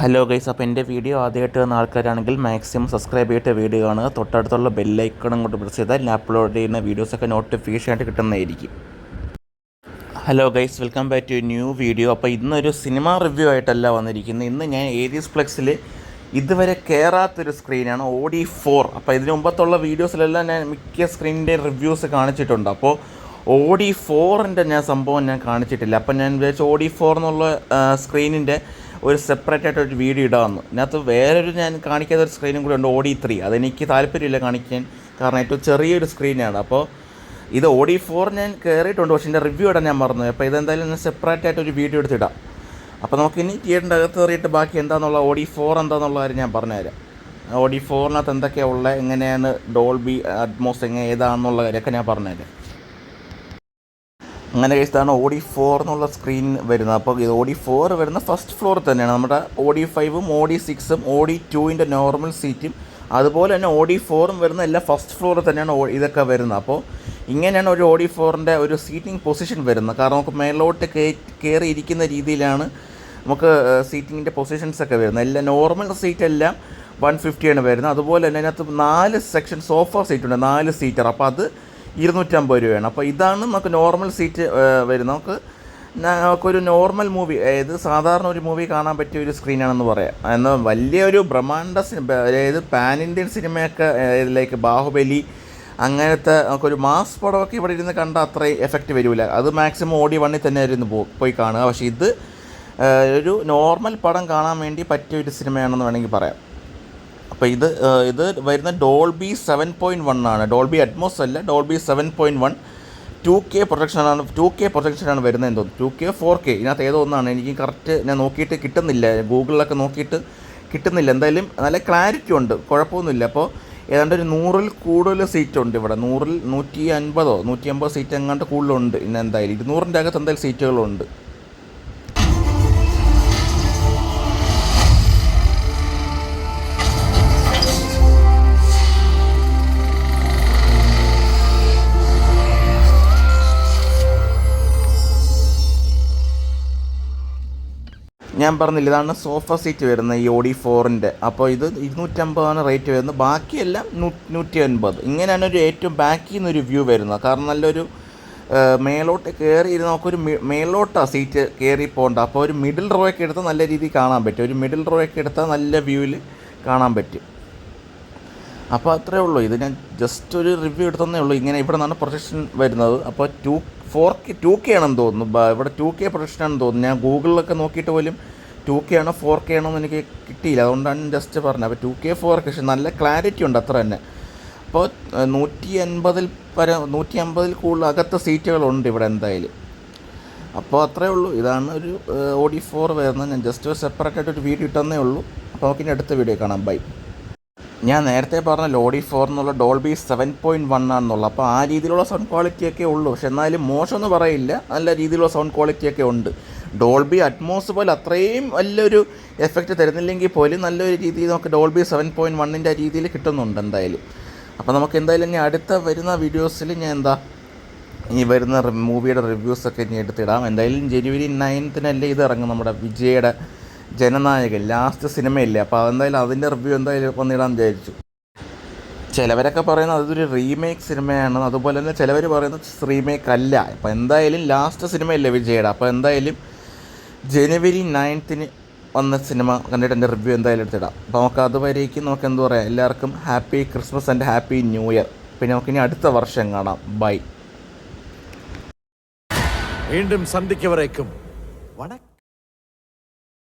Hello guys, അപ്പോൾ എൻ്റെ video ആദ്യമായിട്ട് വന്ന ആൾക്കാരാണെങ്കിൽ മാക്സിമം സബ്സ്ക്രൈബ് ചെയ്തിട്ട് വീഡിയോ കാണുക. തൊട്ടടുത്തുള്ള ബെല്ലൈക്കണും കൊണ്ട് പ്രസ് ചെയ്താൽ ഞാൻ അപ്ലോഡ് ചെയ്യുന്ന വീഡിയോസൊക്കെ നോട്ടിഫിക്കേഷൻ ആയിട്ട് കിട്ടുന്നതായിരിക്കും. Hello guys, welcome back to new video. അപ്പോൾ ഇന്നൊരു സിനിമ റിവ്യൂ ആയിട്ടല്ല വന്നിരിക്കുന്നത്. ഇന്ന് ഞാൻ ഏരീസ് ഫ്ലെക്സിൽ ഇതുവരെ കയറാത്തൊരു സ്ക്രീനാണ് OD4. അപ്പോൾ ഇതിന് മുമ്പത്തുള്ള വീഡിയോസിലെല്ലാം ഞാൻ മിക്ക സ്ക്രീനിൻ്റെ റിവ്യൂസ് കാണിച്ചിട്ടുണ്ട്. അപ്പോൾ OD4ൻ്റെ സംഭവം ഞാൻ കാണിച്ചിട്ടില്ല. അപ്പോൾ ഞാൻ വിചാരിച്ചു OD4 എന്നുള്ള സ്ക്രീനിൻ്റെ ഒരു സെപ്പറേറ്റ് ആയിട്ട് ഒരു വീഡിയോ ഇടാമെന്ന്. ഇതിനകത്ത് വേറൊരു ഞാൻ കാണിക്കാത്ത ഒരു സ്ക്രീനും കൂടി ഉണ്ട്, OD3. അതെനിക്ക് താല്പര്യമില്ല കാണിക്കാൻ, കാരണം ഏറ്റവും ചെറിയൊരു സ്ക്രീനാണ്. അപ്പോൾ ഇത് OD4 ഞാൻ കയറിയിട്ടുണ്ട്, പക്ഷേ എൻ്റെ റിവ്യൂ ഇടാൻ ഞാൻ മറന്നു. അപ്പോൾ ഇതെന്തായാലും ഞാൻ സെപ്പറേറ്റ് ആയിട്ട് ഒരു വീഡിയോ എടുത്തിടാം. അപ്പോൾ നമുക്കിനി തിയേറ്ററിൻ്റെ അകത്ത് കയറിയിട്ട് ബാക്കി എന്താണെന്നുള്ള OD4 എന്താണെന്നുള്ള കാര്യം ഞാൻ പറഞ്ഞുതരാം. OD4-നകത്ത് എന്തൊക്കെയാണ് ഉള്ളത്, എങ്ങനെയാണ് ഡോൾബി അറ്റ്മോസ് ഏതാണെന്നുള്ള കാര്യമൊക്കെ ഞാൻ പറഞ്ഞുതരാം. അങ്ങനെ ഇതാണ് OD4 എന്നുള്ള സ്ക്രീൻ വരുന്നത്. അപ്പോൾ ഇത് OD4 വരുന്ന ഫസ്റ്റ് ഫ്ലോർ തന്നെയാണ്. നമ്മുടെ OD5ഉം OD6ഉം OD2ൻ്റെ നോർമൽ സീറ്റും അതുപോലെ തന്നെ OD4ഉം വരുന്ന എല്ലാ ഫസ്റ്റ് ഫ്ലോറിൽ തന്നെയാണ് ഇതൊക്കെ വരുന്നത്. അപ്പോൾ ഇങ്ങനെയാണ് ഒരു OD4ൻ്റെ ഒരു സീറ്റിംഗ് പൊസിഷൻ വരുന്നത്. കാരണം നമുക്ക് മേലോട്ട് കയറി ഇരിക്കുന്ന രീതിയിലാണ് നമുക്ക് സീറ്റിങ്ങിൻ്റെ പൊസിഷൻസൊക്കെ വരുന്നത്. എല്ലാം നോർമൽ സീറ്റെല്ലാം 150 വരുന്നത്. അതുപോലെ തന്നെ അതിനകത്ത് 4 സെക്ഷൻ സോഫ സീറ്റുണ്ട്, 4 സീറ്റർ. അപ്പോൾ അത് 250 രൂപയാണ്. അപ്പോൾ ഇതാണ് നമുക്ക് നോർമൽ സീറ്റ് വരുന്നത്. നമുക്കൊരു നോർമൽ മൂവി, അതായത് സാധാരണ ഒരു മൂവി കാണാൻ പറ്റിയ ഒരു സ്ക്രീനാണെന്ന് പറയാം. എന്നാൽ വലിയൊരു ബ്രഹ്മാണ്ഡ അതായത് പാൻ ഇന്ത്യൻ സിനിമയൊക്കെ ഇതിലേക്ക് ബാഹുബലി അങ്ങനത്തെ നമുക്കൊരു മാസ് പടമൊക്കെ ഇവിടെ ഇരുന്ന് കണ്ട അത്രയും എഫക്റ്റ് വരില്ല. അത് മാക്സിമം OD1 തന്നെ ഇരുന്ന് പോയി കാണുക. പക്ഷേ ഇത് ഒരു നോർമൽ പടം കാണാൻ വേണ്ടി പറ്റിയ ഒരു സിനിമയാണെന്ന് വേണമെങ്കിൽ പറയാം. അപ്പോൾ ഇത് വരുന്ന ഡോൾബി 7.1 ആണ്. ഡോൾബി അറ്റ്മോസ് അല്ല, ഡോൾബി 7.1 2K പ്രൊജക്ഷനാണ് വരുന്നതെന്ന് തോന്നുന്നു. 2K 4K ഇതിനകത്ത് ഏതോ ഒന്നാണ്. എനിക്ക് കറക്റ്റ് ഞാൻ നോക്കിയിട്ട് കിട്ടുന്നില്ല, ഗൂഗിളിലൊക്കെ നോക്കിയിട്ട് കിട്ടുന്നില്ല. എന്തായാലും നല്ല ക്ലാരിറ്റി ഉണ്ട്, കുഴപ്പമൊന്നുമില്ല. അപ്പോൾ ഏതാണ്ട് ഒരു 100-ൽ കൂടുതൽ സീറ്റുണ്ട് ഇവിടെ. 100-ൽ 150 സീറ്റ് എങ്ങാണ്ട് കൂടുതലുണ്ട്. ഇന്ന് എന്തായാലും 200-ൻ്റെ അകത്ത് എന്തായാലും സീറ്റുകളുണ്ട്. ഞാൻ പറഞ്ഞില്ല, ഇതാണ് സോഫ സീറ്റ് വരുന്നത് ഈ OD4ൻ്റെ. അപ്പോൾ ഇത് 250 റേറ്റ് വരുന്നത്, ബാക്കിയെല്ലാം 180. ഇങ്ങനെയാണ് ഒരു ഏറ്റവും ബാക്കിൽ നിന്നൊരു വ്യൂ വരുന്നത്. കാരണം നല്ലൊരു മേലോട്ട് കയറി ഇരുന്ന് നമുക്കൊരു മേലോട്ടാണ് സീറ്റ് കയറി പോകേണ്ട. അപ്പോൾ ഒരു മിഡിൽ റോ ഒക്കെ എടുത്താൽ നല്ല രീതിയിൽ കാണാൻ പറ്റും. ഒരു മിഡിൽ റോ ഒക്കെ എടുത്താൽ നല്ല വ്യൂവിൽ കാണാൻ പറ്റും. അപ്പോൾ അത്രയേ ഉള്ളൂ. ഇത് ഞാൻ ജസ്റ്റ് ഒരു റിവ്യൂ എടുത്തതേ ഉള്ളൂ. ഇങ്ങനെ ഇവിടെ നിന്നാണ് പ്രൊജക്ഷൻ വരുന്നത്. അപ്പോൾ 2K ആണെന്ന് തോന്നുന്നു. ഇവിടെ 2K പ്രൊജക്ഷനാണെന്ന് തോന്നുന്നു. ഞാൻ ഗൂഗിളിലൊക്കെ നോക്കിയിട്ട് പോലും 2K ആണോ 4K ആണോ എന്ന് എനിക്ക് കിട്ടിയില്ല, അതുകൊണ്ടാണ് ജസ്റ്റ് പറഞ്ഞത്. അപ്പോൾ 2K 4K, പക്ഷേ നല്ല ക്ലാരിറ്റി ഉണ്ട് അത്ര തന്നെ. അപ്പോൾ 150-ൽ കൂടുതൽ അകത്ത് സീറ്റുകളുണ്ട് ഇവിടെ എന്തായാലും. അപ്പോൾ അത്രയേ ഉള്ളൂ. ഇതാണ് ഒരു OD4 വരുന്നത്. ഞാൻ ജസ്റ്റ് സെപ്പറേറ്റ് ആയിട്ടൊരു വീഡിയോ ഇട്ടതേ ഉള്ളൂ. അപ്പോൾ നമുക്കിനി അടുത്ത വീഡിയോ കാണാം. ബൈ. ഞാൻ നേരത്തെ പറഞ്ഞ OD4 എന്നുള്ള ഡോൾബി 7.1 ആണെന്നുള്ളത്. അപ്പോൾ ആ രീതിയിലുള്ള സൗണ്ട് ക്വാളിറ്റിയൊക്കെ ഉള്ളൂ. പക്ഷെ എന്നാലും മോശമൊന്നും പറയില്ല, നല്ല രീതിയിലുള്ള സൗണ്ട് ക്വാളിറ്റിയൊക്കെ ഉണ്ട്. ഡോൾബി അറ്റ്മോസ് പോലെ അത്രയും വലിയൊരു എഫക്റ്റ് തരുന്നില്ലെങ്കിൽ പോലും നല്ലൊരു രീതിയിൽ നമുക്ക് ഡോൾബി 7.1ൻ്റെ രീതിയിൽ കിട്ടുന്നുണ്ട് എന്തായാലും. അപ്പോൾ നമുക്ക് എന്തായാലും ഇനി അടുത്ത വരുന്ന വീഡിയോസിൽ ഞാൻ ഈ വരുന്ന മൂവിയുടെ റിവ്യൂസൊക്കെ ഇനി എടുത്തിടാം. എന്തായാലും January 9-നല്ലേ ഇത് ഇറങ്ങും, നമ്മുടെ വിജയുടെ ജനനായകൻ ലാസ്റ്റ് സിനിമയില്ലേ. അപ്പോൾ അതെന്തായാലും അതിൻ്റെ റിവ്യൂ എന്തായാലും വന്നിടാൻ വിചാരിച്ചു. ചിലവരൊക്കെ പറയുന്നത് അതൊരു റീമേക്ക് സിനിമയാണ്, അതുപോലെ തന്നെ ചിലവർ പറയുന്നത് റീമേക്ക് അല്ല. അപ്പോൾ എന്തായാലും ലാസ്റ്റ് സിനിമയില്ലേ വിജയുടെ. അപ്പോൾ എന്തായാലും January 9-ന് വന്ന സിനിമ കണ്ടിട്ട് എൻ്റെ റിവ്യൂ എന്തായാലും എടുത്തിടാം. അപ്പോൾ നമുക്ക് അതുവരേക്കും നമുക്ക് എന്താ പറയുക, എല്ലാവർക്കും happy Christmas and happy new year. പിന്നെ നമുക്കിനി അടുത്ത വർഷം കാണാം. ബൈ. വീണ്ടും സന്ധിക്ക് വരേക്കും വണക്കം.